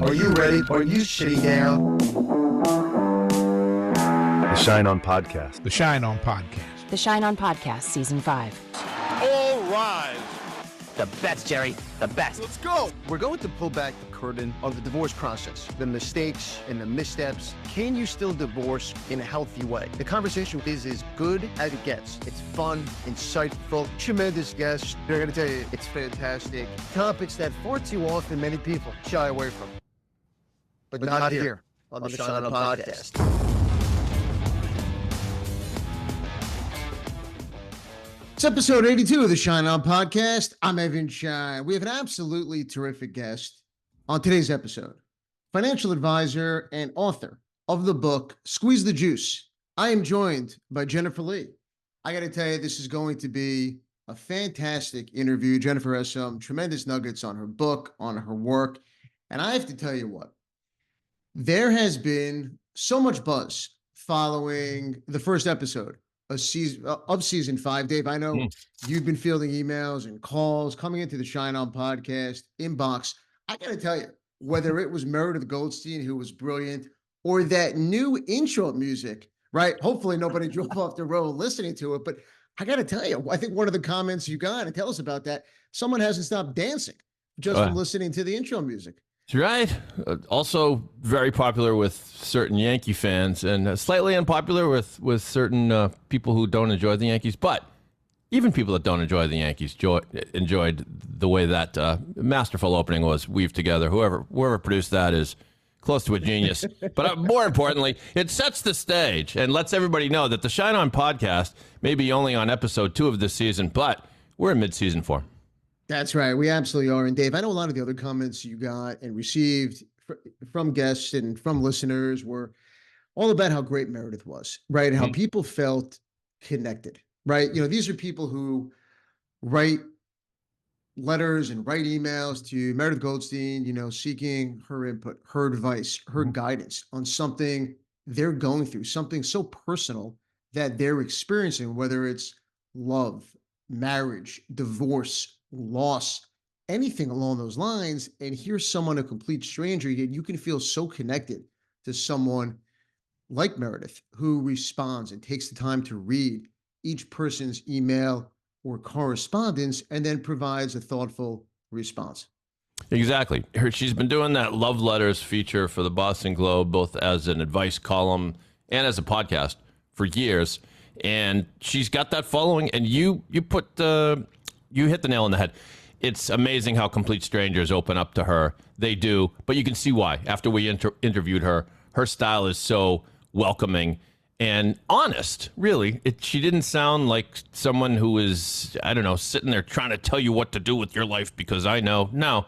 Are you ready? Are you sitting down? The Schein On Podcast. The Schein On Podcast. The Schein On Podcast, Season 5. All rise. The best, Jerry. The best. Let's go. We're going to pull back the curtain on the divorce process, the mistakes and the missteps. Can you still divorce in a healthy way? The conversation is as good as it gets. It's fun, insightful, tremendous guests. They're going to tell you it's fantastic. Topics that far too often many people shy away from. But not here on the Schein On Podcast. It's episode 82 of the Schein On Podcast. I'm Evan Schein. We have an absolutely terrific guest on today's episode. Financial advisor and author of the book, Squeeze the Juice. I am joined by Jennifer Lee. I got to tell you, this is going to be a fantastic interview. Jennifer has some tremendous nuggets on her book, on her work. And I have to tell you what, there has been so much buzz following the first episode of season 5. Dave, I know you've been fielding emails and calls coming into the Schein On Podcast inbox. I got to tell you, whether it was Meredith Goldstein, who was brilliant, or that new intro music, right? Hopefully nobody drove off the road listening to it, but I got to tell you, I think one of the comments you got, and tell us about that, someone hasn't stopped dancing just from listening to the intro music. That's right. Also very popular with certain Yankee fans and slightly unpopular with certain people who don't enjoy the Yankees. But even people that don't enjoy the Yankees enjoyed the way that masterful opening was weaved together. Whoever produced that is close to a genius. But more importantly, it sets the stage and lets everybody know that the Schein On Podcast may be only on episode 2 of this season, but we're in mid-season 4. That's right. We absolutely are. And Dave, I know a lot of the other comments you got and received from guests and from listeners were all about how great Meredith was, right? And how people felt connected, right? You know, these are people who write letters and write emails to Meredith Goldstein, you know, seeking her input, her advice, her guidance on something they're going through, something so personal that they're experiencing, whether it's love, marriage, divorce, loss, anything along those lines. And here's someone, a complete stranger, yet you can feel so connected to someone like Meredith, who responds and takes the time to read each person's email or correspondence and then provides a thoughtful response. Exactly. She's been doing that Love Letters feature for the Boston Globe, both as an advice column and as a podcast for years. And she's got that following, and you hit the nail on the head. It's amazing how complete strangers open up to her. They do, but you can see why. After we interviewed her, her style is so welcoming and honest, really. She didn't sound like someone who is, I don't know, sitting there trying to tell you what to do with your life because I know. No,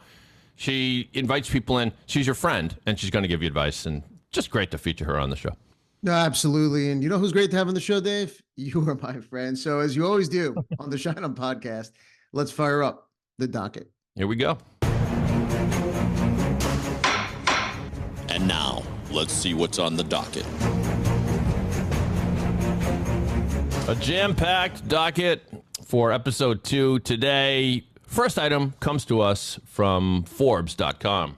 she invites people in. She's your friend, and she's going to give you advice, and just great to feature her on the show. No, absolutely. And you know who's great to have on the show, Dave? You are my friend. So as you always do on the Schein On Podcast, let's fire up the docket. Here we go. And now, let's see what's on the docket. A jam-packed docket for episode 2 today. First item comes to us from Forbes.com.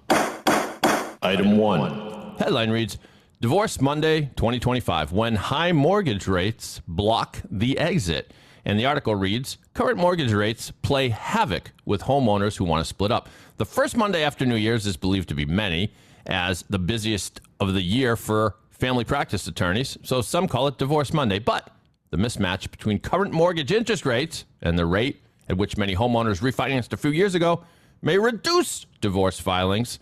Item 1. Headline reads, Divorce Monday 2025, when high mortgage rates block the exit. And the article reads, current mortgage rates play havoc with homeowners who want to split up. The first Monday after New Year's is believed to be many as the busiest of the year for family practice attorneys. So some call it Divorce Monday. But the mismatch between current mortgage interest rates and the rate at which many homeowners refinanced a few years ago may reduce divorce filings.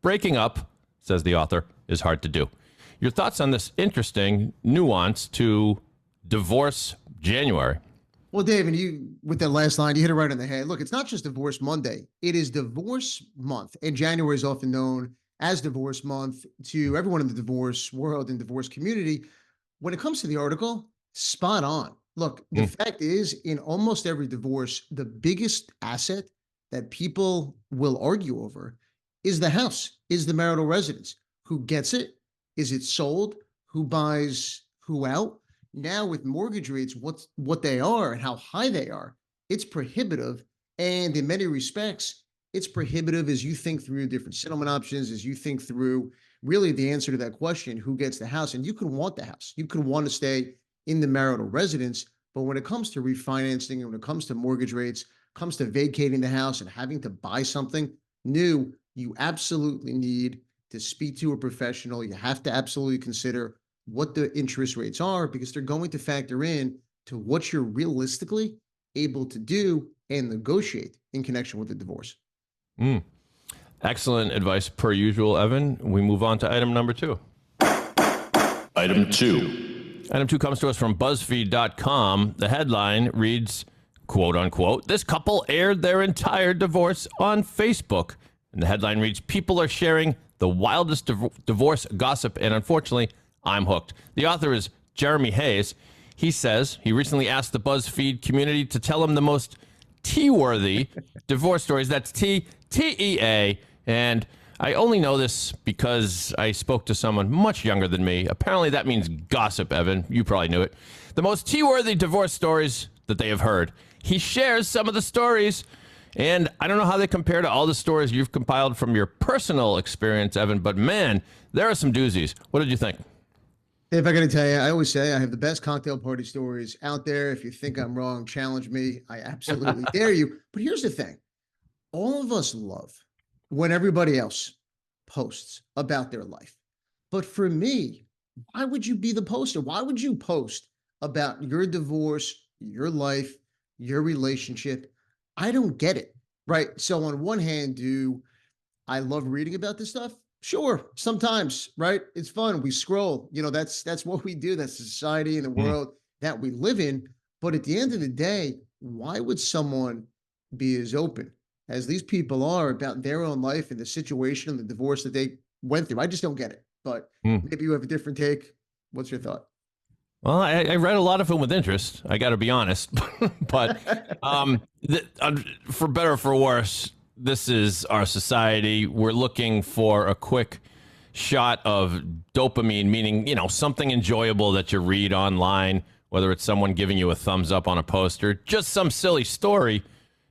Breaking up, says the author, is hard to do. Your thoughts on this interesting nuance to Divorce January? Well, Dave, and you, with that last line, you hit it right on the head. Look, it's not just Divorce Monday. It is Divorce Month. And January is often known as Divorce Month to everyone in the divorce world and divorce community. When it comes to the article, spot on. Look, the fact is, in almost every divorce, the biggest asset that people will argue over is the house, is the marital residence. Who gets it? Is it sold? Who buys who out? Now with mortgage rates, what they are and how high they are, it's prohibitive. And in many respects, it's prohibitive as you think through different settlement options, as you think through really the answer to that question, who gets the house? And you can want the house. You can want to stay in the marital residence. But when it comes to refinancing and when it comes to mortgage rates, comes to vacating the house and having to buy something new, you absolutely need to speak to a professional. You have to absolutely consider what the interest rates are, because they're going to factor in to what you're realistically able to do and negotiate in connection with the divorce. Excellent advice per usual, Evan. We move on to item number 2. Item 2. Item 2 comes to us from BuzzFeed.com. The headline reads, quote unquote, "This couple aired their entire divorce on Facebook." And the headline reads, "People are sharing the wildest divorce gossip, and unfortunately, I'm hooked." The author is Jeremy Hayes. He says he recently asked the BuzzFeed community to tell him the most tea-worthy divorce stories. That's T-E-A. And I only know this because I spoke to someone much younger than me. Apparently that means gossip, Evan. You probably knew it. The most tea-worthy divorce stories that they have heard. He shares some of the stories, and I don't know how they compare to all the stories you've compiled from your personal experience, Evan, but man, there are some doozies. What did you think? If I got to tell you, I always say I have the best cocktail party stories out there. If you think I'm wrong, challenge me. I absolutely dare you. But here's the thing. All of us love when everybody else posts about their life. But for me, why would you be the poster? Why would you post about your divorce, your life, your relationship? I don't get it, right? So on one hand, do I love reading about this stuff? Sure, sometimes, right? It's fun. We scroll. That's what we do. That's the society and the world that we live in. But at the end of the day, why would someone be as open as these people are about their own life and the situation and the divorce that they went through? I just don't get it. But maybe you have a different take. What's your thought? Well, I read a lot of them with interest. I got to be honest. But for better or for worse, this is our society. We're looking for a quick shot of dopamine, meaning, something enjoyable that you read online, whether it's someone giving you a thumbs up on a poster, just some silly story.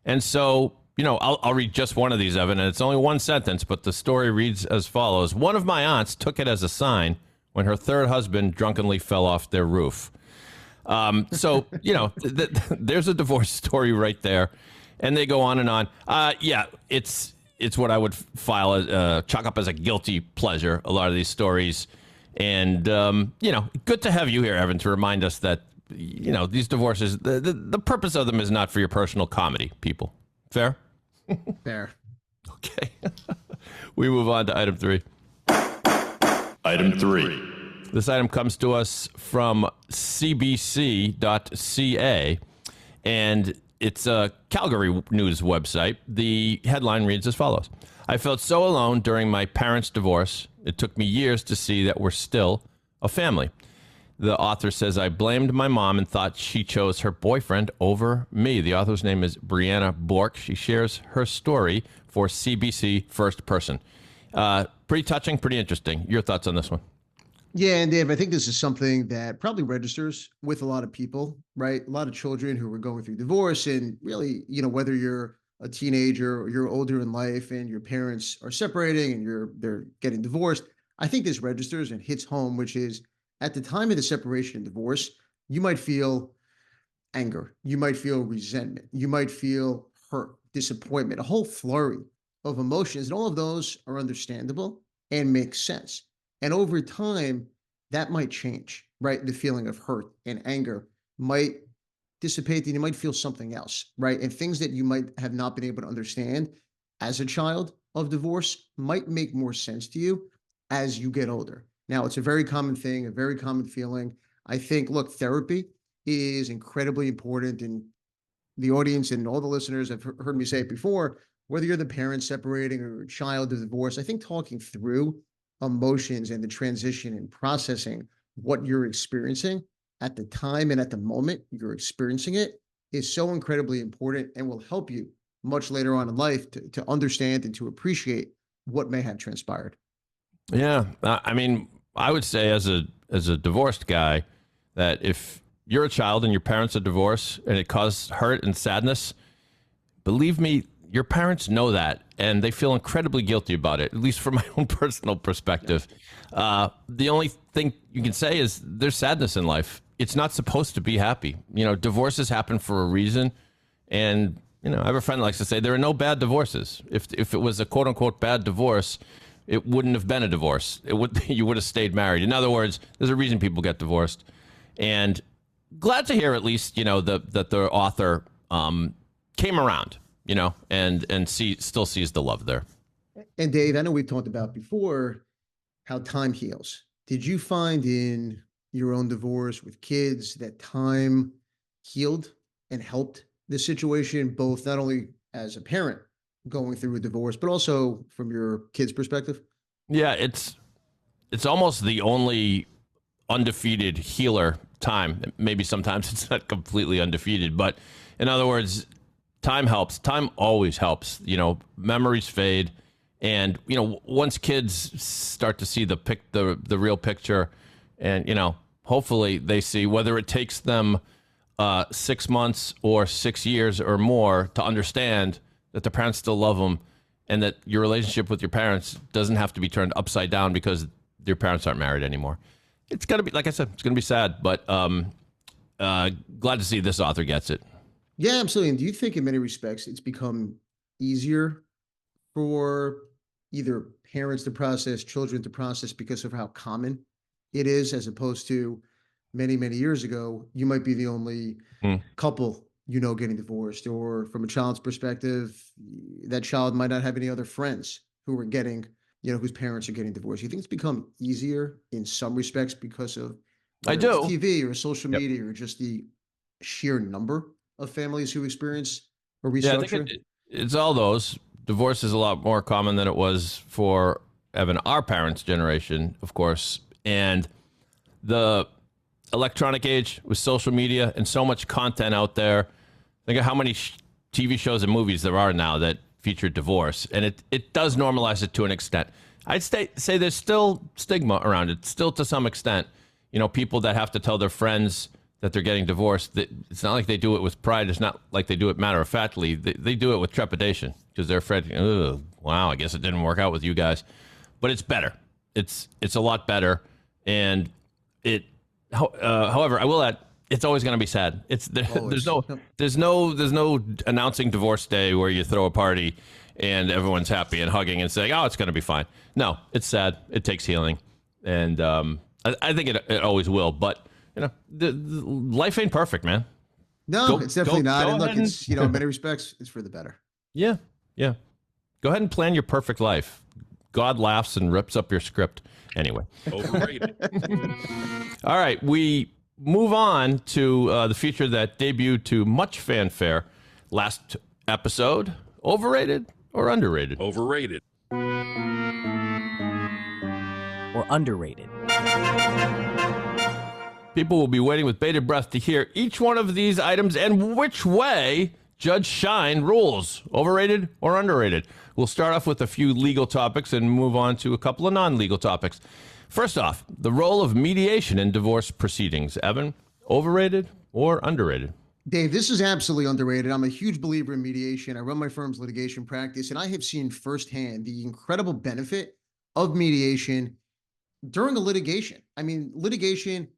And so, I'll read just one of these, Evan, and it's only one sentence, but the story reads as follows. "One of my aunts took it as a sign when her third husband drunkenly fell off their roof." So, there's a divorce story right there. And they go on and on. It's what I would chalk up as a guilty pleasure, a lot of these stories. And, good to have you here, Evan, to remind us that, these divorces, the purpose of them is not for your personal comedy, people. Fair? Fair. Okay. We move on to item 3. Item 3. This item comes to us from cbc.ca, and it's a Calgary news website. The headline reads as follows. "I felt so alone during my parents' divorce. It took me years to see that we're still a family." The author says, "I blamed my mom and thought she chose her boyfriend over me." The author's name is Brianna Bork. She shares her story for CBC First Person. Pretty touching, pretty interesting. Your thoughts on this one? Yeah, and Dave, I think this is something that probably registers with a lot of people, right? A lot of children who are going through divorce, and really, whether you're a teenager or you're older in life and your parents are separating and they're getting divorced. I think this registers and hits home, which is at the time of the separation and divorce, you might feel anger, you might feel resentment, you might feel hurt, disappointment, a whole flurry of emotions, and all of those are understandable and make sense. And over time, that might change, right? The feeling of hurt and anger might dissipate, and you might feel something else, right? And things that you might have not been able to understand as a child of divorce might make more sense to you as you get older. Now, it's a very common thing, a very common feeling. I think, look, therapy is incredibly important, and the audience and all the listeners have heard me say it before, whether you're the parent separating or a child of divorce, I think talking through emotions and the transition and processing what you're experiencing at the time and at the moment you're experiencing it is so incredibly important and will help you much later on in life to understand and to appreciate what may have transpired. Yeah. I mean, I would say as a divorced guy that if you're a child and your parents are divorced and it caused hurt and sadness, believe me, your parents know that, and they feel incredibly guilty about it, at least from my own personal perspective. The only thing you can say is there's sadness in life. It's not supposed to be happy. Divorces happen for a reason. And, I have a friend that likes to say there are no bad divorces. If it was a quote unquote bad divorce, it wouldn't have been a divorce. You would have stayed married. In other words, there's a reason people get divorced. And glad to hear at least, that the author came around, and still sees the love there. And Dave, I know we've talked about before how time heals. Did you find in your own divorce with kids that time healed and helped the situation, both not only as a parent going through a divorce, but also from your kids' perspective? Yeah, it's almost the only undefeated healer, time. Maybe sometimes it's not completely undefeated, but in other words, time helps. Time always helps. Memories fade. And, once kids start to see the real picture and, hopefully they see, whether it takes them 6 months or 6 years or more to understand that the parents still love them and that your relationship with your parents doesn't have to be turned upside down because your parents aren't married anymore. It's going to be, like I said, it's going to be sad, but glad to see this author gets it. Yeah, absolutely. And do you think in many respects it's become easier for either parents to process, children to process because of how common it is, as opposed to many, many years ago, you might be the only couple, getting divorced, or from a child's perspective, that child might not have any other friends who are getting, whose parents are getting divorced. You think it's become easier in some respects because of TV or social media or just the sheer number of families who experience a restructuring? Yeah, I think it's all those. Divorce is a lot more common than it was for Evan, our parents' generation, of course. And the electronic age with social media and so much content out there. Think of how many TV shows and movies there are now that feature divorce. And it does normalize it to an extent. I'd say there's still stigma around it, still to some extent. People that have to tell their friends that they're getting divorced. It's not like they do it with pride. It's not like they do it matter-of-factly. They do it with trepidation because they're afraid, oh, wow, I guess it didn't work out with you guys. But it's better. It's a lot better. And however, I will add, it's always going to be sad. There's no announcing divorce day where you throw a party and everyone's happy and hugging and saying, oh, it's going to be fine. No, it's sad. It takes healing. And I think it always will. But, the life ain't perfect, man. No, it's definitely not. And look, it's, in many respects, it's for the better. Yeah. Yeah. Go ahead and plan your perfect life. God laughs and rips up your script. Anyway. Overrated. All right. We move on to the feature that debuted to much fanfare last episode. Overrated or underrated? Overrated. Or underrated. People will be waiting with bated breath to hear each one of these items and which way Judge Schein rules. Overrated or underrated? We'll start off with a few legal topics and move on to a couple of non-legal topics. First off, the role of mediation in divorce proceedings. Evan, overrated or underrated? Dave, this is absolutely underrated. I'm a huge believer in mediation. I run my firm's litigation practice, and I have seen firsthand the incredible benefit of mediation during a litigation. I mean, litigation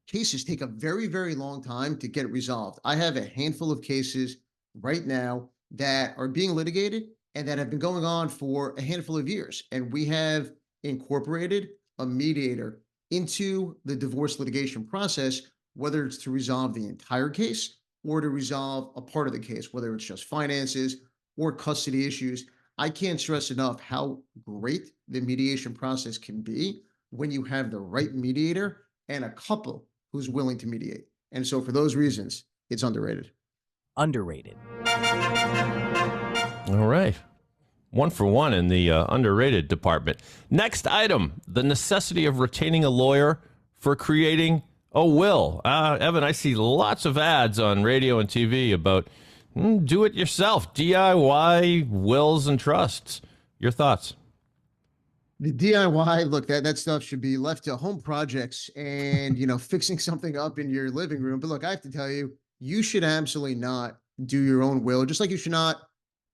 cases take a very, very long time to get resolved. I have a handful of cases right now that are being litigated and that have been going on for a handful of years. And we have incorporated a mediator into the divorce litigation process, whether it's to resolve the entire case or to resolve a part of the case, whether it's just finances or custody issues. I can't stress enough how great the mediation process can be when you have the right mediator and a couple who's willing to mediate. And so for those reasons, it's underrated. Underrated. All right. 1 for 1 in the underrated department. Next item, the necessity of retaining a lawyer for creating a will. Evan, I see lots of ads on radio and TV about do it yourself, DIY wills and trusts. Your thoughts? The DIY, look, that stuff should be left to home projects and, fixing something up in your living room. But look, I have to tell you, you should absolutely not do your own will, just like you should not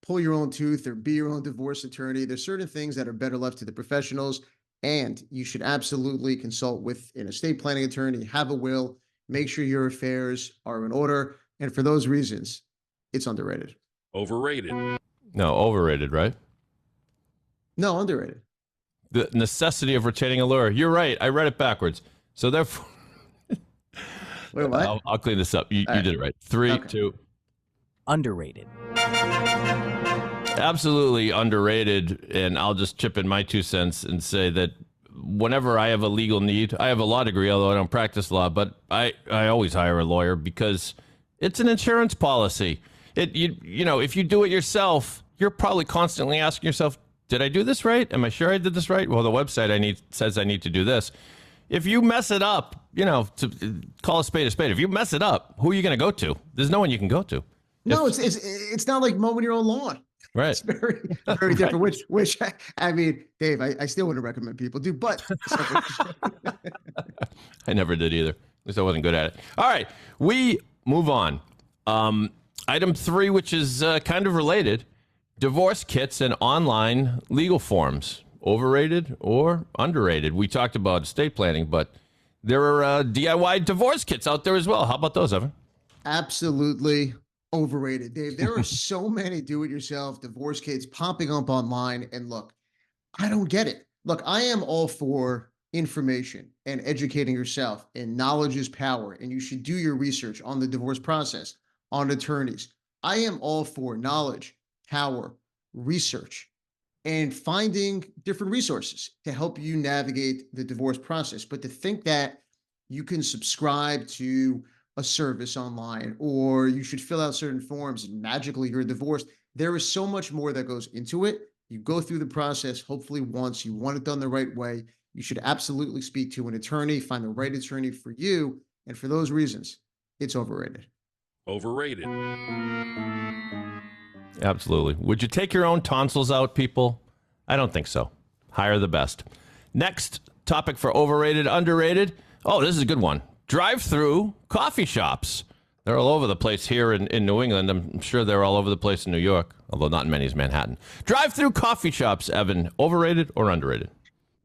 pull your own tooth or be your own divorce attorney. There's certain things that are better left to the professionals, and you should absolutely consult with an estate planning attorney, have a will, make sure your affairs are in order. And for those reasons, it's underrated. Overrated. No, overrated, right? No, underrated. The necessity of retaining a lawyer. You're right. I read it backwards. So therefore, Wait, what? I'll clean this up. You right. did it right. 3, Okay. 2. Underrated. Absolutely underrated. And I'll just chip in my 2 cents and say that whenever I have a legal need, I have a law degree, although I don't practice law, but I always hire a lawyer because it's an insurance policy. You know, if you do it yourself, you're probably constantly asking yourself, did I do this right? Am I sure I did this right? Well, the website says I need to do this. If you mess it up, you know, to call a spade a spade. If you mess it up, who are you going to go to? There's no one you can go to. No, it's not like mowing your own lawn. Right. It's very, very different, which I mean, Dave, I still wouldn't recommend people do, but I never did either. At least I wasn't good at it. All right, we move on. Item 3, which is kind of related, divorce kits and online legal forms. Overrated or underrated? We talked about estate planning, but there are DIY divorce kits out there as well. How about those, Evan? absolutely overrated, Dave. There are so many do-it-yourself divorce kits popping up online, and look, I don't get it. Look, I am all for information and educating yourself, and knowledge is power, and you should do your research on the divorce process, on attorneys. I am all for knowledge, power, research, and finding different resources to help you navigate the divorce process. But to think that you can subscribe to a service online or you should fill out certain forms and magically you're divorced, there is so much more that goes into it. You go through the process, hopefully once, you want it done the right way. You should absolutely speak to an attorney, find the right attorney for you. And for those reasons, it's overrated. Overrated. Absolutely. Would you take your own tonsils out, people? I don't think so. Hire the best. Next topic for overrated, underrated. Oh, this is a good one. Drive-thru coffee shops. They're all over the place here in New England. I'm sure they're all over the place in New York, although not in many as Manhattan. Drive-thru coffee shops, Evan, overrated or underrated?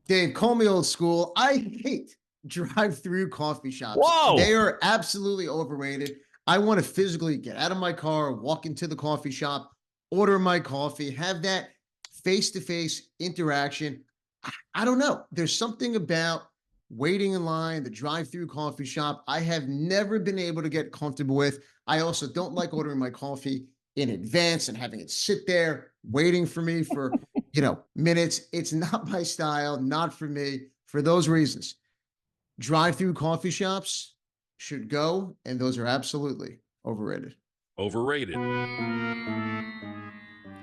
Dave, call me old school. I hate drive-through coffee shops. Whoa! They are absolutely overrated. I want to physically get out of my car, walk into the coffee shop, order my coffee, have that face-to-face interaction. I don't know. There's something about waiting in line, the drive-through coffee shop, I have never been able to get comfortable with. I also don't like ordering my coffee in advance and having it sit there waiting for me for, minutes. It's not my style, not for me. For those reasons, drive-through coffee shops should go, and those are absolutely overrated. Overrated.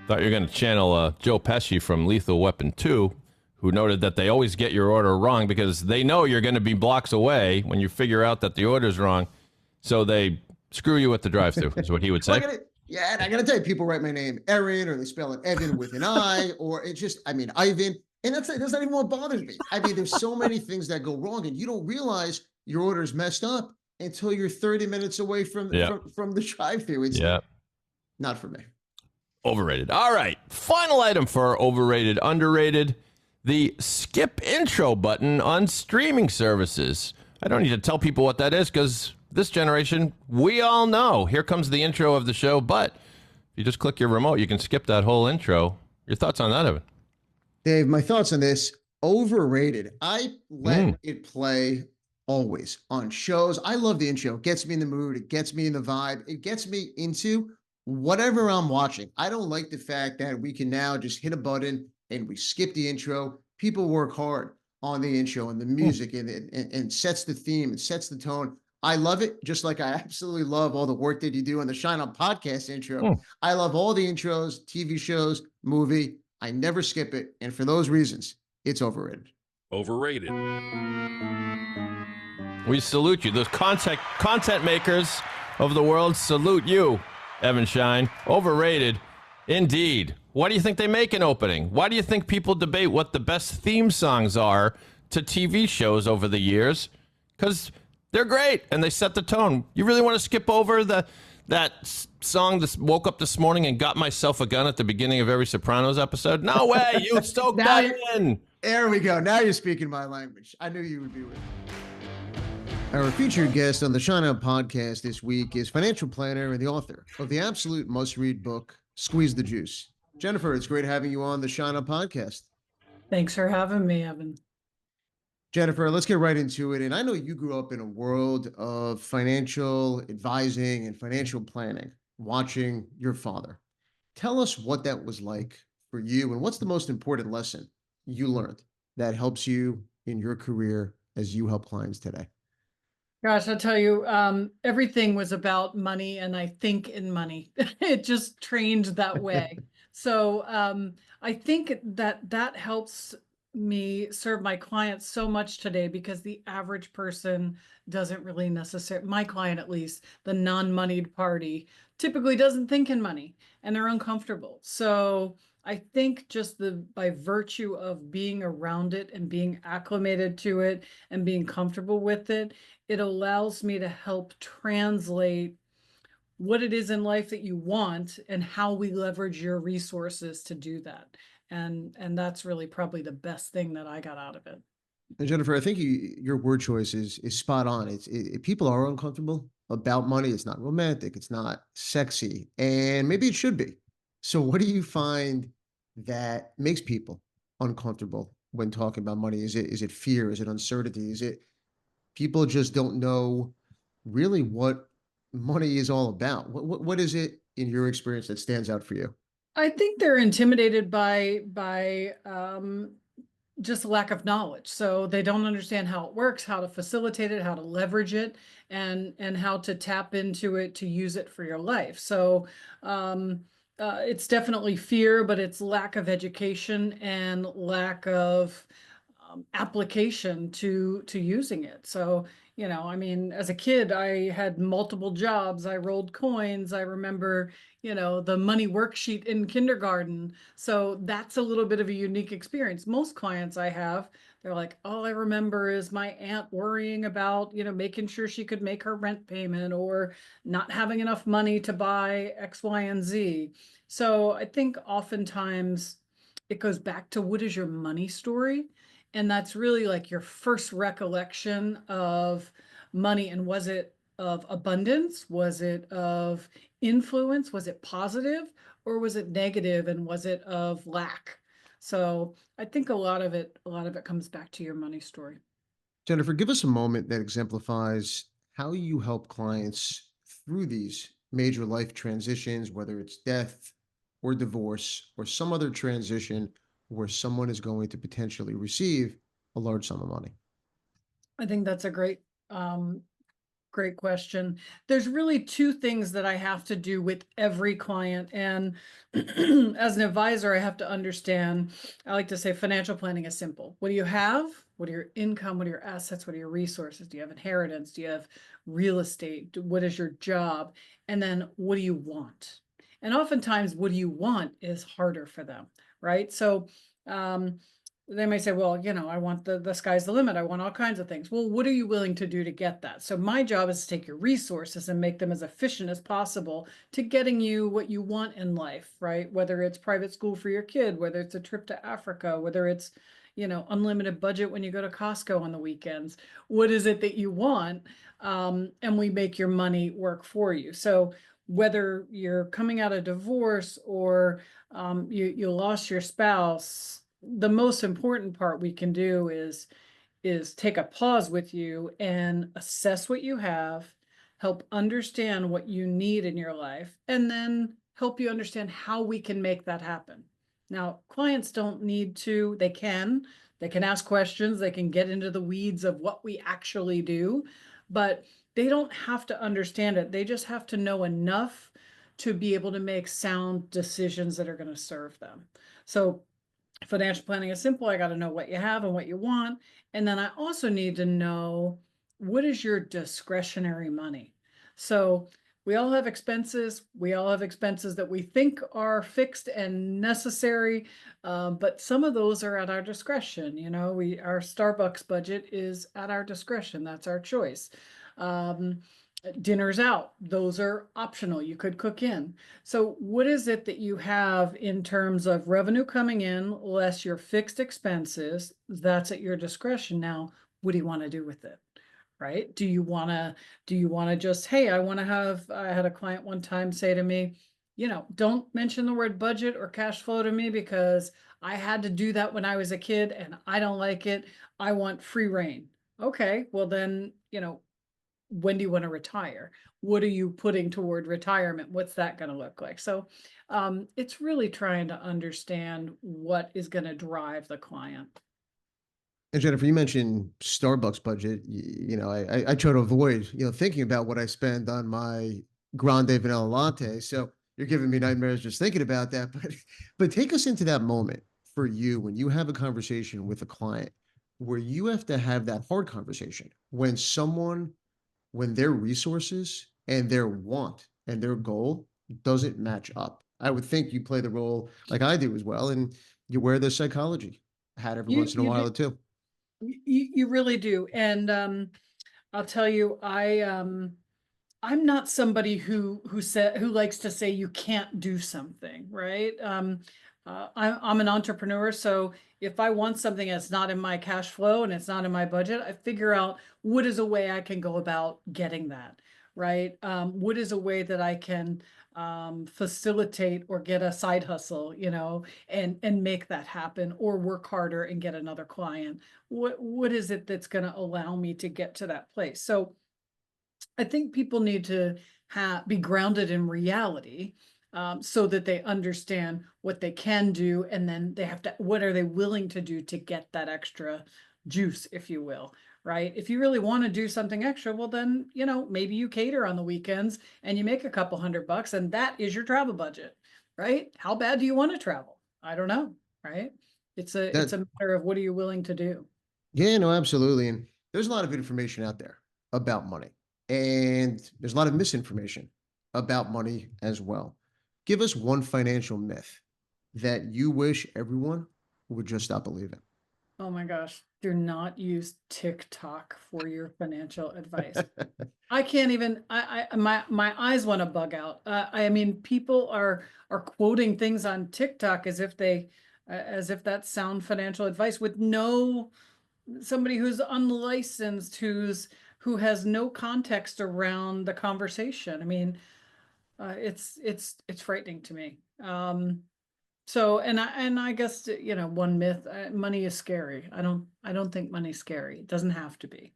Thought you were going to channel Joe Pesci from Lethal Weapon 2, who noted that they always get your order wrong because they know you're going to be blocks away when you figure out that the order's wrong. So they screw you at the drive-thru, is what he would say. Yeah, and I got to tell you, people write my name Erin, or they spell it Evan with an I, or it's just, Ivan. And that's not even what bothers me. There's so many things that go wrong, and you don't realize your order's messed up until you're 30 minutes away from the drive-thru. It's not for me. Overrated. All right. Final item for overrated, underrated. The skip intro button on streaming services. I don't need to tell people what that is because this generation, we all know. Here comes the intro of the show, but if you just click your remote, you can skip that whole intro. Your thoughts on that, Evan? Dave, my thoughts on this, overrated. I let it play always on shows. I love the intro. It gets me in the mood. It gets me in the vibe. It gets me into whatever I'm watching. I don't like the fact that we can now just hit a button and we skip the intro. People work hard on the intro and the music and sets the theme and sets the tone. I love it, just like I absolutely love all the work that you do on the Schein on podcast intro. I love all the intros, TV shows, movie. I never skip it. And for those reasons, it's overrated. Overrated. We salute you. Those content makers of the world salute you, Evan Schein. Overrated indeed. Why do you think they make an opening? Why do you think people debate what the best theme songs are to TV shows over the years? Because they're great and they set the tone. You really want to skip over the that song that woke up this morning and got myself a gun at the beginning of every Sopranos episode? No way. You stoked Now that in. There we go. Now you're speaking my language. I knew you would be with me. Our featured guest on the Schein podcast this week is financial planner and the author of the absolute must-read book, Squeeze the Juice. Jennifer, it's great having you on the Schein podcast. Thanks for having me, Evan. Jennifer, let's get right into it. And I know you grew up in a world of financial advising and financial planning, watching your father. Tell us what that was like for you, and what's the most important lesson you learned that helps you in your career as you help clients today? Gosh, I'll tell you, everything was about money, and I think in money. It just trained that way. So I think that helps me serve my clients so much today, because the average person doesn't really necessarily, my client at least, the non-moneyed party, typically doesn't think in money, and they're uncomfortable. So I think just by virtue of being around it and being acclimated to it and being comfortable with it, it allows me to help translate what it is in life that you want and how we leverage your resources to do that. And that's really probably the best thing that I got out of it. And Jennifer, I think your word choice is spot on. People are uncomfortable about money. It's not romantic. It's not sexy, and maybe it should be. So what do you find that makes people uncomfortable when talking about money? Is it fear? Is it uncertainty? Is it people just don't know really what money is all about? What is it in your experience that stands out for you? I think they're intimidated by just lack of knowledge. So they don't understand how it works, how to facilitate it, how to leverage it, and how to tap into it to use it for your life. So it's definitely fear, but it's lack of education and lack of application to using it. So, you know, I mean, as a kid, I had multiple jobs. I rolled coins. I remember, you know, the money worksheet in kindergarten. So that's a little bit of a unique experience. Most clients I have, they're like, all I remember is my aunt worrying about, you know, making sure she could make her rent payment, or not having enough money to buy X, Y, and Z. So I think oftentimes it goes back to, what is your money story? And that's really like your first recollection of money. And was it of abundance? Was it of influence? Was it positive, or was it negative? And was it of lack? So I think a lot of it comes back to your money story. Jennifer, give us a moment that exemplifies how you help clients through these major life transitions, whether it's death or divorce or some other transition where someone is going to potentially receive a large sum of money. I think that's a great question. There's really two things that I have to do with every client. And as an advisor, I have to understand, I like to say financial planning is simple. What do you have? What are your income? What are your assets? What are your resources? Do you have inheritance? Do you have real estate? What is your job? And then what do you want? And oftentimes what do you want is harder for them, right? So they may say, well, you know, I want the sky's the limit. I want all kinds of things. Well, what are you willing to do to get that? So my job is to take your resources and make them as efficient as possible to getting you what you want in life, right? Whether it's private school for your kid, whether it's a trip to Africa, whether it's, you know, unlimited budget when you go to Costco on the weekends. What is it that you want? And we make your money work for you. So whether you're coming out of divorce or you lost your spouse, the most important part we can do is take a pause with you and assess what you have, help understand what you need in your life, and then help you understand how we can make that happen. Now, clients don't need to, they can ask questions, they can get into the weeds of what we actually do, but they don't have to understand it. They just have to know enough to be able to make sound decisions that are going to serve them. So financial planning is simple. I got to know what you have and what you want. And then I also need to know, what is your discretionary money? So we all have expenses. We all have expenses that we think are fixed and necessary, but some of those are at our discretion. You know, our Starbucks budget is at our discretion. That's our choice. Dinners out, those are optional. You could cook in. So what is it that you have in terms of revenue coming in less your fixed expenses? That's at your discretion. Now, what do you want to do with it? Right? Do you want to just, hey, I had a client one time say to me, don't mention the word budget or cash flow to me because I had to do that when I was a kid and I don't like it. I want free reign. Okay, well then, when do you want to retire? What are you putting toward retirement? What's that going to look like? So it's really trying to understand what is going to drive the client. And Jennifer, you mentioned Starbucks budget. I try to avoid, thinking about what I spend on my grande vanilla latte. So you're giving me nightmares just thinking about that. But take us into that moment for you when you have a conversation with a client where you have to have that hard conversation when their resources and their want and their goal doesn't match up. I would think you play the role like I do as well, and you wear the psychology hat every once in a while too. You really do. And I'll tell you, I'm not somebody who likes to say you can't do something, right? I'm an entrepreneur, so if I want something that's not in my cash flow and it's not in my budget, I figure out what is a way I can go about getting that, right? What is a way that I can facilitate or get a side hustle, and make that happen, or work harder and get another client. What is it that's going to allow me to get to that place? So I think people need to be grounded in reality, so that they understand what they can do, and then what are they willing to do to get that extra juice, if you will, right? If you really want to do something extra, well then, maybe you cater on the weekends and you make a couple $100 and that is your travel budget, right? How bad do you want to travel? I don't know, right? It's a matter of what are you willing to do? Yeah, no, absolutely. And there's a lot of information out there about money, and there's a lot of misinformation about money as well. Give us one financial myth that you wish everyone would just stop believing. Oh my gosh, do not use TikTok for your financial advice. I can't even, my eyes want to bug out. I mean, people are quoting things on TikTok as if that's sound financial advice with somebody who's unlicensed, who has no context around the conversation. I mean, it's frightening to me. So, and I guess, one myth, money is scary. I don't think money's scary. It doesn't have to be.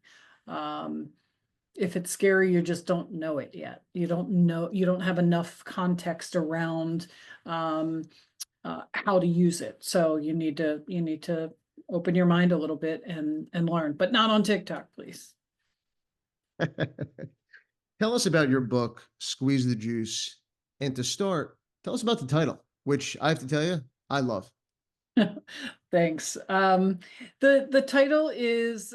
If it's scary, you just don't know it yet. You don't have enough context around how to use it. So you need to open your mind a little bit and learn, but not on TikTok, please. Tell us about your book, Squeeze the Juice. And to start, tell us about the title, which I have to tell you, I love. Thanks. The title is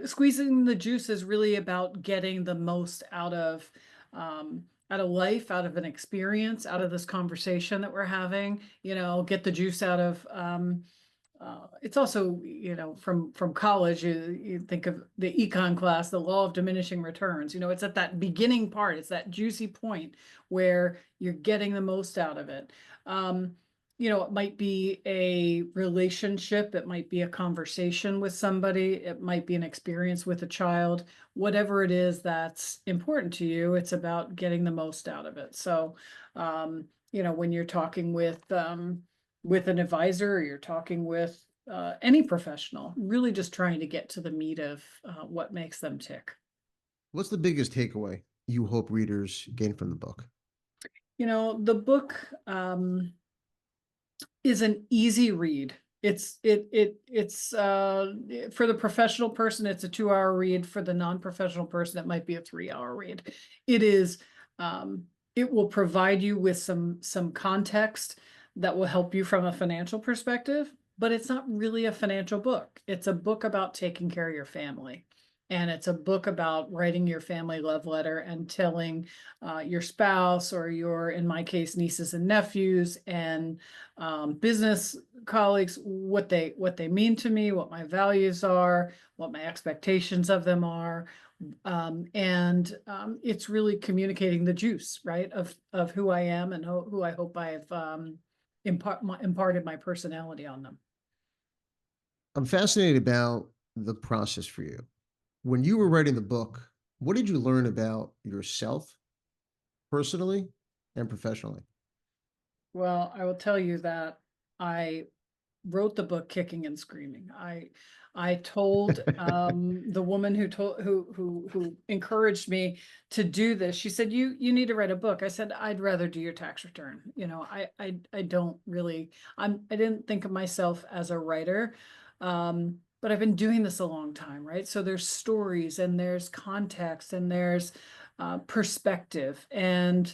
Squeezing the Juice is really about getting the most out of life, out of an experience, out of this conversation that we're having, get the juice out of it's also, from college, you think of the econ class, the law of diminishing returns. It's at that beginning part. It's that juicy point where you're getting the most out of it. It might be a relationship. It might be a conversation with somebody. It might be an experience with a child. Whatever it is that's important to you, it's about getting the most out of it. So, when you're talking with an advisor, or you're talking with any professional, really just trying to get to the meat of what makes them tick. What's the biggest takeaway you hope readers gain from the book? The book is an easy read. It's for the professional person, it's a 2-hour read. For the non-professional person, it might be a 3-hour read. It is, it will provide you with some context that will help you from a financial perspective, but it's not really a financial book. It's a book about taking care of your family. And it's a book about writing your family love letter and telling your spouse, or in my case, nieces and nephews and business colleagues, what they mean to me, what my values are, what my expectations of them are, It's really communicating the juice, right, of who I am and who I hope I've imparted my personality on them. I'm fascinated about the process for you. When you were writing the book, what did you learn about yourself personally and professionally? Well, I will tell you that I wrote the book kicking and screaming. I told the woman who encouraged me to do this. She said, "You need to write a book." I said, "I'd rather do your tax return." You know, I don't really. I didn't think of myself as a writer, but I've been doing this a long time, right? So there's stories and there's context and there's perspective and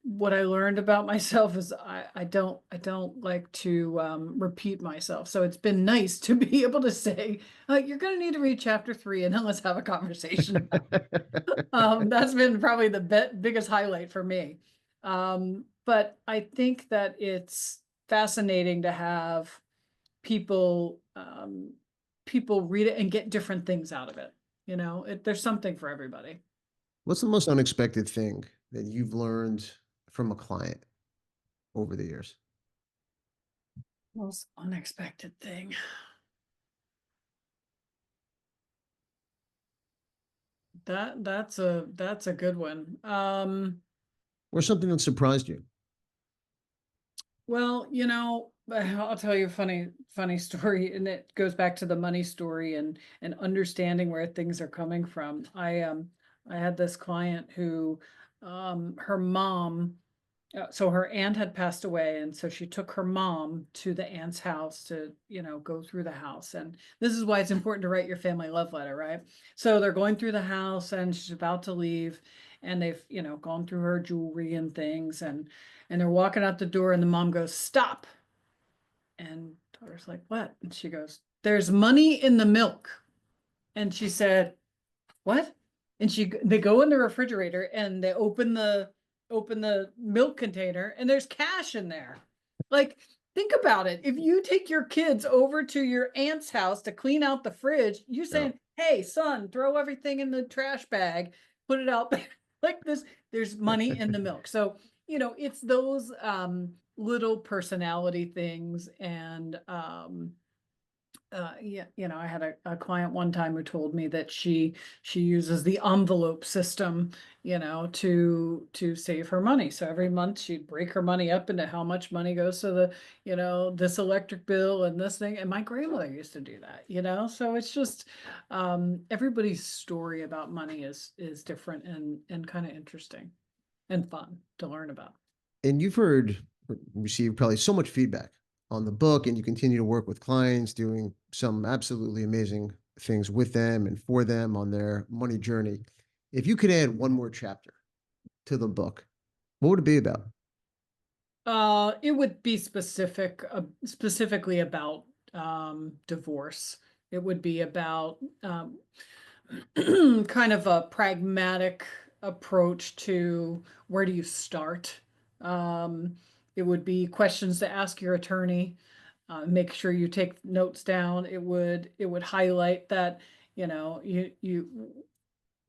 what I learned about myself is I don't like to repeat myself. So it's been nice to be able to say, you're going to need to read chapter 3 and then let's have a conversation. That's been probably the biggest highlight for me. But I think that it's fascinating to have people people read it and get different things out of it. You know, there's something for everybody. What's the most unexpected thing that you've learned from a client over the years? Most unexpected thing. That's a good one. Or something that surprised you? Well, you know, I'll tell you a funny story, and it goes back to the money story and understanding where things are coming from. I had this client who her mom so her aunt had passed away, and so she took her mom to the aunt's house to, you know, go through the house. And this is why it's important to write your family love letter, right? So they're going through the house and she's about to leave, and they've, you know, gone through her jewelry and things, and they're walking out the door, and the mom goes, "Stop." And daughter's like, "What?" And she goes, "There's money in the milk." And she said, "What?" And they go in the refrigerator and they open the milk container and there's cash in there. Like, think about it. If you take your kids over to your aunt's house to clean out the fridge, you're saying, "Hey, son, throw everything in the trash bag, put it out like this." There's money in the milk. So, you know, it's those little personality things. And yeah, you know, I had a client one time who told me that she uses the envelope system, you know, to save her money. So every month she'd break her money up into how much money goes to the, you know, this electric bill and this thing. And my grandmother used to do that, you know. So it's just everybody's story about money is different and kind of interesting and fun to learn about. And you've received probably so much feedback on the book, and you continue to work with clients doing some absolutely amazing things with them and for them on their money journey. If you could add one more chapter to the book, what would it be about? It would be specifically about divorce. It would be about kind of a pragmatic approach to where do you start. It would be questions to ask your attorney. Make sure you take notes down. It would highlight that, you know,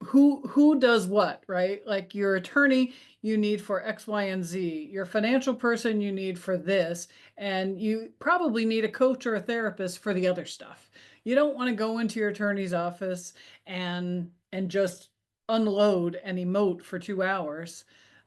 who does what, right? Like your attorney you need for X, Y, and Z. Your financial person you need for this, and you probably need a coach or a therapist for the other stuff. You don't want to go into your attorney's office and just unload and emote for 2 hours.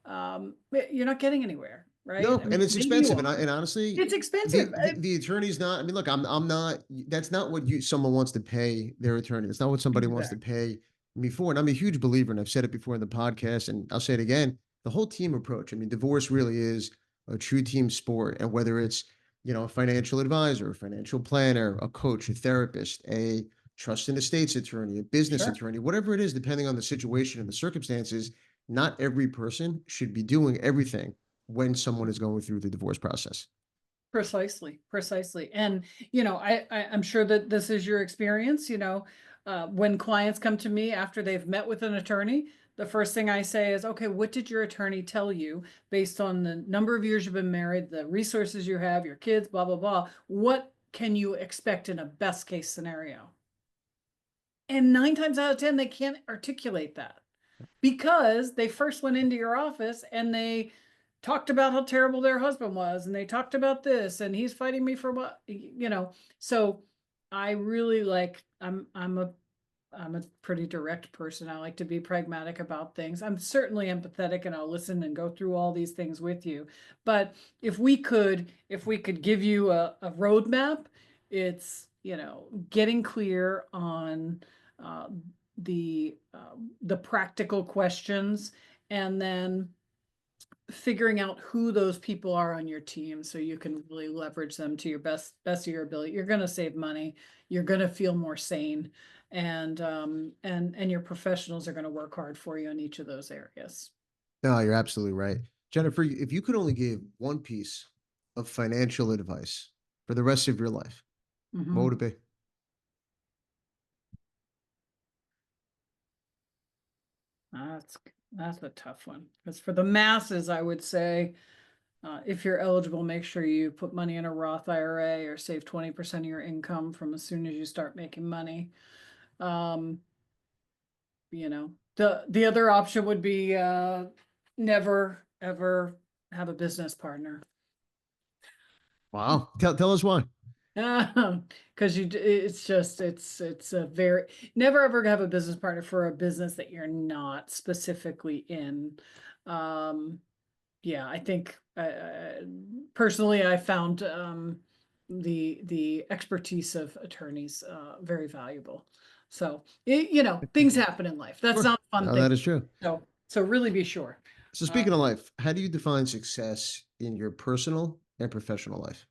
You're not getting anywhere, right? No, I mean, and it's maybe you expensive. are. And honestly, It's expensive. the attorney's not, I mean, look, I'm not, that's not what someone wants to pay their attorney. That's not what somebody wants to pay me for. And I'm a huge believer, and I've said it before in the podcast, and I'll say it again, the whole team approach. I mean, divorce really is a true team sport. And whether it's, you know, a financial advisor, a financial planner, a coach, a therapist, a trust and estates attorney, a business Sure. attorney, whatever it is, depending on the situation and the circumstances, not every person should be doing everything when someone is going through the divorce process. Precisely. And, you know, I'm sure that this is your experience, you know, when clients come to me after they've met with an attorney, the first thing I say is, okay, what did your attorney tell you based on the number of years you've been married, the resources you have, your kids, blah, blah, blah. What can you expect in a best case scenario? And 9 times out of 10, they can't articulate that because they first went into your office and they talked about how terrible their husband was, and they talked about this, and he's fighting me for what, So I really like, I'm a pretty direct person. I like to be pragmatic about things. I'm certainly empathetic, and I'll listen and go through all these things with you. But if we could give you a roadmap, it's, getting clear on the practical questions, and then figuring out who those people are on your team so you can really leverage them to your best of your ability. You're going to save money. You're going to feel more sane, and your professionals are going to work hard for you in each of those areas. No, you're absolutely right. Jennifer, if you could only give one piece of financial advice for the rest of your life, what would it be? That's a tough one, because for the masses, I would say, if you're eligible, make sure you put money in a Roth IRA or save 20% of your income from as soon as you start making money. The other option would be never ever have a business partner. Wow. Tell us why. Because it's a very, never ever have a business partner for a business that you're not specifically in. Yeah, I think personally, I found the expertise of attorneys very valuable. So things happen in life. That's Sure. not a fun No, thing. that is true. So really be sure. So speaking of life, how do you define success in your personal and professional life?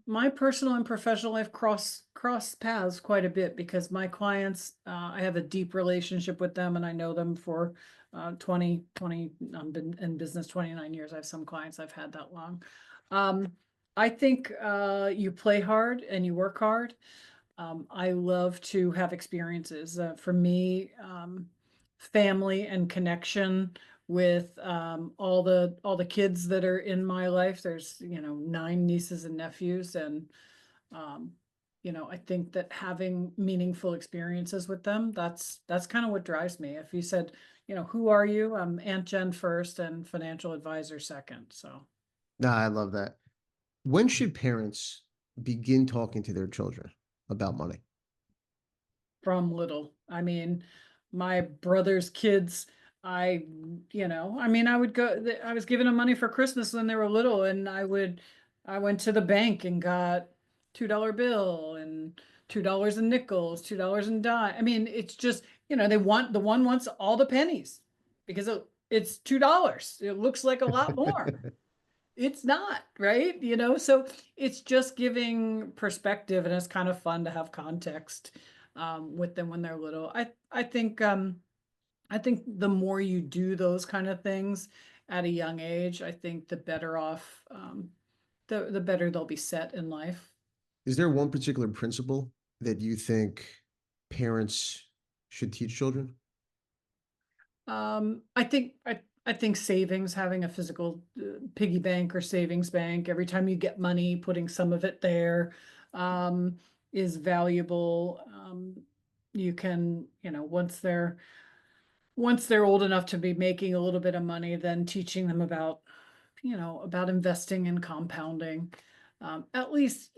My personal and professional life cross paths quite a bit, because my clients, I have a deep relationship with them, and I know them for 20, I've been in business 29 years. I have some clients I've had that long. I think you play hard and you work hard. I love to have experiences. For me, family and connection with all the kids that are in my life. There's 9 nieces and nephews, and I think that having meaningful experiences with them, that's kind of what drives me. If you said, who are you? I'm Aunt Jen first and financial advisor second. So No, I love that. When should parents begin talking to their children about money? from little, I mean, my brother's kids, I would go, I was giving them money for Christmas when they were little, and I went to the bank and got $2 bill and $2 in nickels, $2 in dime. I mean, it's just, the one wants all the pennies because it's $2. It looks like a lot more. It's not, right? So it's just giving perspective, and it's kind of fun to have context with them when they're little. I think the more you do those kind of things at a young age, I think the better off, the better they'll be set in life. Is there one particular principle that you think parents should teach children? I think savings, having a physical piggy bank or savings bank, every time you get money, putting some of it there is valuable. You can, once they're old enough to be making a little bit of money, then teaching them about investing and compounding. At least,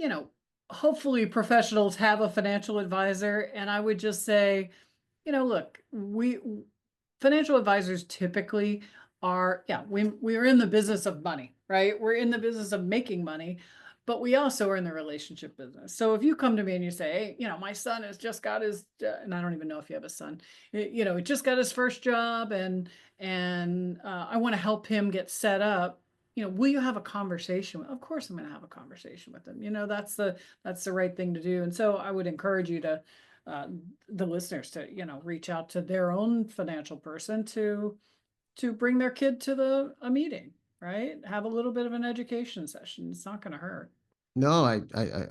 hopefully professionals have a financial advisor. And I would just say, look, financial advisors typically are, we're in the business of money, right? We're in the business of making money, but we also are in the relationship business. So if you come to me and you say, hey, my son has just got his, and I don't even know if you have a son, he just got his first job, and I want to help him get set up. Will you have a conversation? Of course I'm going to have a conversation with them. That's the right thing to do. And so I would encourage you to, the listeners to, reach out to their own financial person to bring their kid to a meeting, right? Have a little bit of an education session. It's not going to hurt. No, I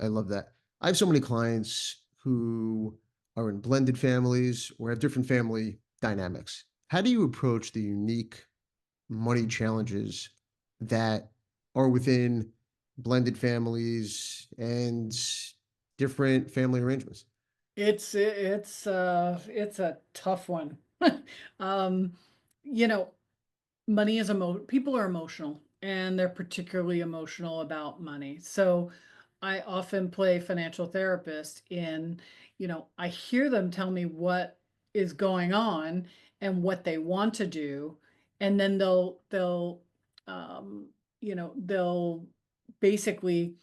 love that. I have so many clients who are in blended families or have different family dynamics. How do you approach the unique money challenges that are within blended families and different family arrangements? It's a tough one. Um, you know, money is people are emotional, and they're particularly emotional about money. So I often play financial therapist in, I hear them tell me what is going on and what they want to do, and then um, they'll basically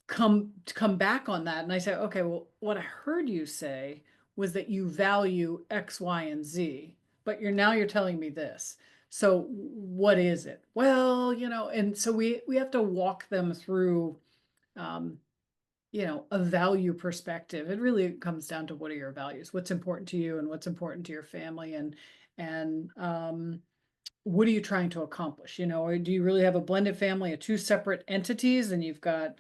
come back on that. And I say, okay, well, what I heard you say was that you value X, Y, and Z, but you're telling me this. So what is it? Well, and so we have to walk them through um, a value perspective. It really comes down to what are your values, what's important to you and what's important to your family, and what are you trying to accomplish? Or do you really have a blended family of two separate entities and you've got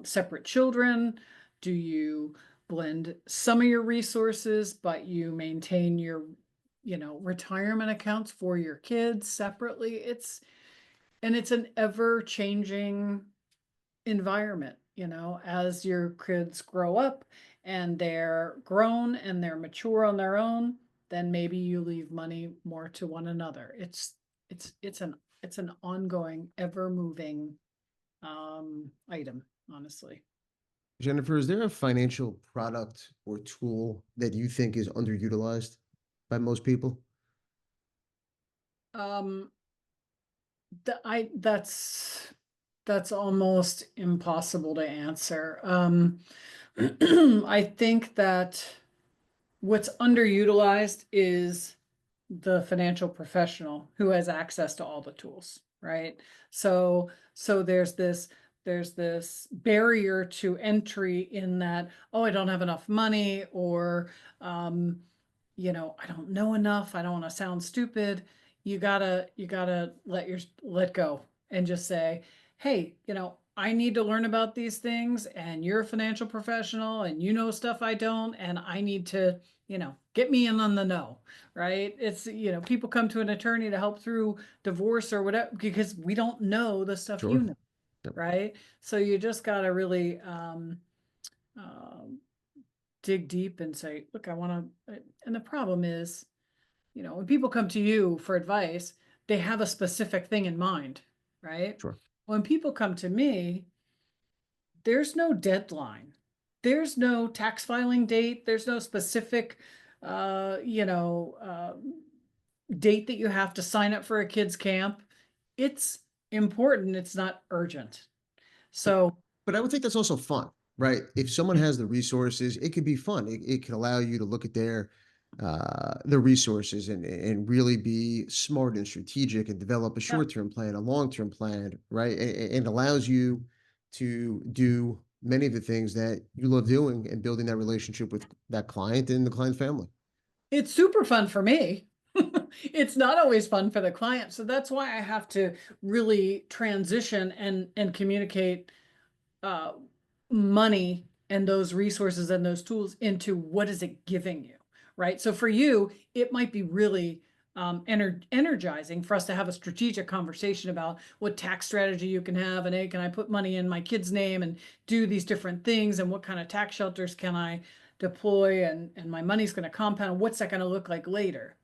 separate children? Do you blend some of your resources, but you maintain your, retirement accounts for your kids separately? It's an ever changing environment, as your kids grow up and they're grown and they're mature on their own, then maybe you leave money more to one another. It's an ongoing, ever moving item, honestly. Jennifer, is there a financial product or tool that you think is underutilized by most people? Um, that's almost impossible to answer. I think that what's underutilized is the financial professional who has access to all the tools, right? So there's this barrier to entry in that, oh, I don't have enough money, or I don't know enough, I don't want to sound stupid. You gotta let go and just say, hey, I need to learn about these things, and you're a financial professional and you know stuff I don't, and I need to, get me in on the know, right? It's, people come to an attorney to help through divorce or whatever because we don't know the stuff Sure. you know, Yep. right? So you just gotta really dig deep and say, look, I want to, and the problem is, when people come to you for advice, they have a specific thing in mind, right? Sure. When people come to me, there's no deadline. There's no tax filing date. There's no specific, date that you have to sign up for a kid's camp. It's important. It's not urgent. So, But I would think that's also fun, right? If someone has the resources, it could be fun. It can allow you to look at the resources and really be smart and strategic and develop a yeah, short-term plan, a long-term plan, right? And allows you to do many of the things that you love doing and building that relationship with that client and the client family. it's super fun for me. It's not always fun for the client. So that's why I have to really transition and communicate uh, money and those resources and those tools into what is it giving you, right? So for you, it might be really energizing for us to have a strategic conversation about what tax strategy you can have, and hey, can I put money in my kid's name and do these different things, and what kind of tax shelters can I deploy, and my money's going to compound. What's that going to look like later?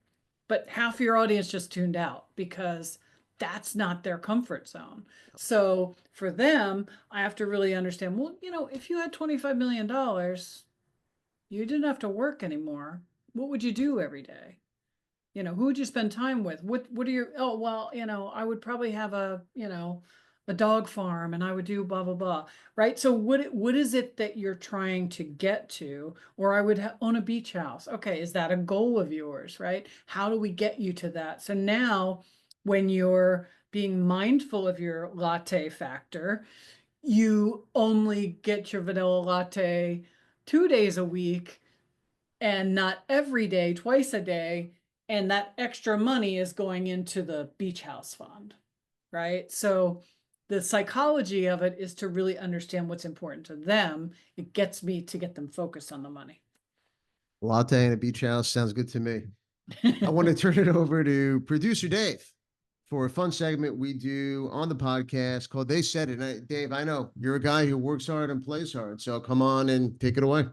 But half your audience just tuned out because that's not their comfort zone. So for them, I have to really understand, well, if you had $25 million, you didn't have to work anymore. What would you do every day? Who would you spend time with? What are your, oh, well, I would probably have a dog farm, and I would do blah, blah, blah. Right. So what is it that you're trying to get to? Or I would own a beach house. Okay. Is that a goal of yours? Right. How do we get you to that? So now when you're being mindful of your latte factor, you only get your vanilla latte 2 days a week and not every day, twice a day. And that extra money is going into the beach house fund, right? So the psychology of it is to really understand what's important to them. It gets me to get them focused on the money. Latte and a beach house sounds good to me. I want to turn it over to producer Dave for a fun segment we do on the podcast called They Said It. And Dave, I know you're a guy who works hard and plays hard, so come on and take it away.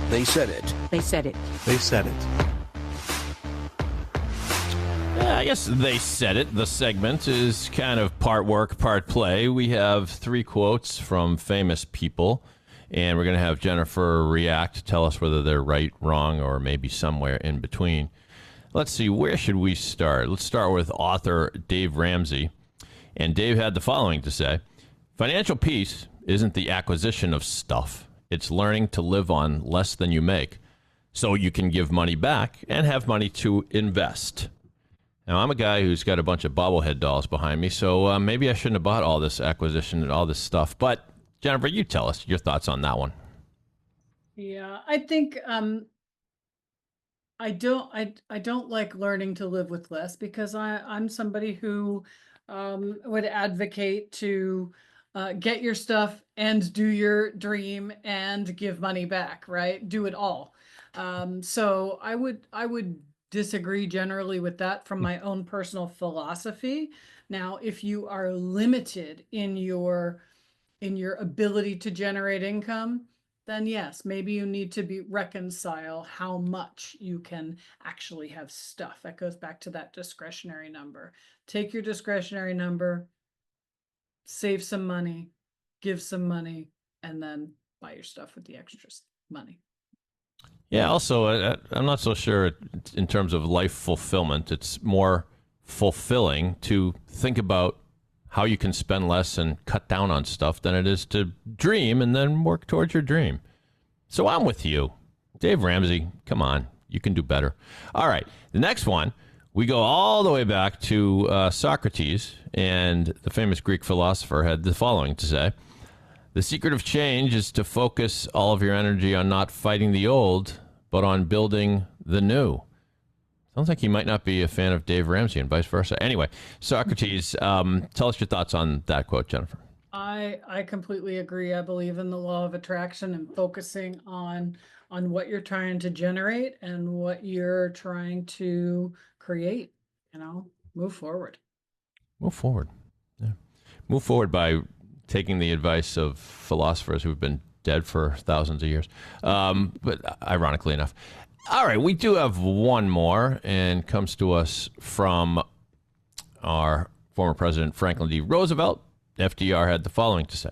They said it. They said it. They said it. Yeah, I guess they said it. The segment is kind of part work, part play. We have 3 quotes from famous people, and we're going to have Jennifer react, tell us whether they're right, wrong, or maybe somewhere in between. Let's see, where should we start? Let's start with author Dave Ramsey. And Dave had the following to say: financial peace isn't the acquisition of stuff. It's learning to live on less than you make so you can give money back and have money to invest. Now, I'm a guy who's got a bunch of bobblehead dolls behind me, so maybe I shouldn't have bought all this acquisition and all this stuff. But, Jennifer, you tell us your thoughts on that one. Yeah, I think I don't like learning to live with less, because I'm somebody who would advocate to get your stuff and do your dream and give money back, right? Do it all. So I would disagree generally with that from my own personal philosophy. Now, if you are limited in your ability to generate income, then yes, maybe you need to reconcile how much you can actually have stuff. That goes back to that discretionary number. Take your discretionary number, save some money, give some money, and then buy your stuff with the extra money. Yeah, also, I'm not so sure in terms of life fulfillment. It's more fulfilling to think about how you can spend less and cut down on stuff than it is to dream and then work towards your dream. So I'm with you. Dave Ramsey, come on. You can do better. All right. The next one, we go all the way back to Socrates, and the famous Greek philosopher had the following to say: the secret of change is to focus all of your energy on not fighting the old, but on building the new. Sounds like you might not be a fan of Dave Ramsey and vice versa. Anyway, Socrates, tell us your thoughts on that quote, Jennifer. I completely agree. I believe in the law of attraction and focusing on what you're trying to generate and what you're trying to create. Move forward. Move forward. Yeah. Move forward by taking the advice of philosophers who've been dead for thousands of years. But ironically enough. All right, we do have one more, and comes to us from our former president, Franklin D. Roosevelt. FDR had the following to say: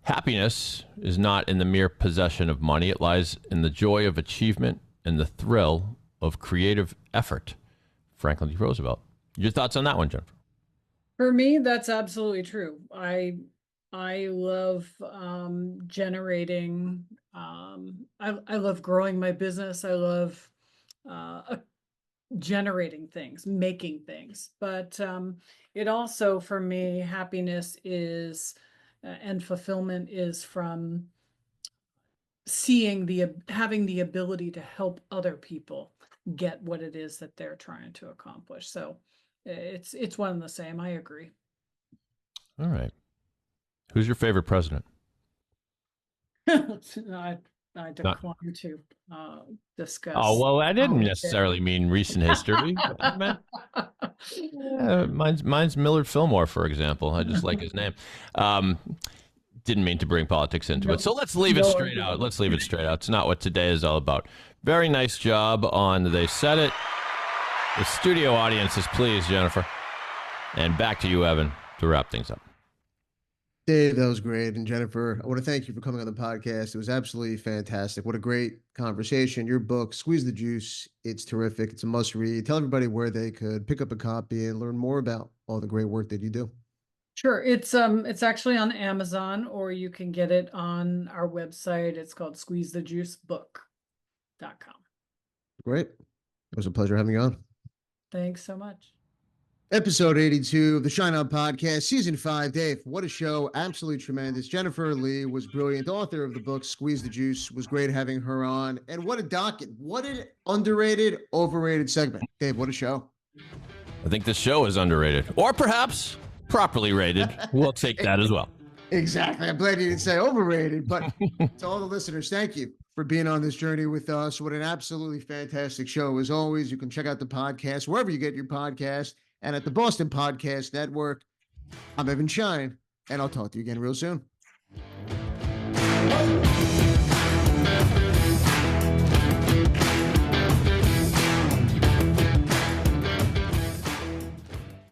happiness is not in the mere possession of money. It lies in the joy of achievement and the thrill of creative effort. Franklin D. Roosevelt. Your thoughts on that one, Jennifer? For me, that's absolutely true. I love generating. I love growing my business. I love generating things, making things. But it also, for me, happiness is and fulfillment is from having the ability to help other people get what it is that they're trying to accomplish. So it's one and the same. I agree. All right. Who's your favorite president? I decline to discuss. Oh, well, I didn't necessarily mean recent history. I meant, mine's Millard Fillmore, for example. I just like his name. Didn't mean to bring politics into it. So let's leave it straight out. Let's leave it straight out. It's not what today is all about. Very nice job on They Said It. The studio audience is pleased, Jennifer. And back to you, Evan, to wrap things up. Dave, that was great. And Jennifer, I want to thank you for coming on the podcast. It was absolutely fantastic. What a great conversation. Your book, Squeeze the Juice, it's terrific. It's a must read. Tell everybody where they could pick up a copy and learn more about all the great work that you do. Sure. It's actually on Amazon, or you can get it on our website. It's called squeezethejuicebook.com. Great. It was a pleasure having you on. Thanks so much. Episode 82 of the Schein Podcast, Season 5. Dave, what a show. Absolutely tremendous. Jennifer Lee was brilliant. Author of the book, Squeeze the Juice. Was great having her on. And what a docket. What an underrated, overrated segment. Dave, what a show. I think this show is underrated. Or perhaps properly rated. We'll take that as well. Exactly. I'm glad you didn't say overrated. But to all the listeners, thank you for being on this journey with us. What an absolutely fantastic show. As always, you can check out the podcast wherever you get your podcast. And at the Boston Podcast Network, I'm Evan Schein, and I'll talk to you again real soon. Hey.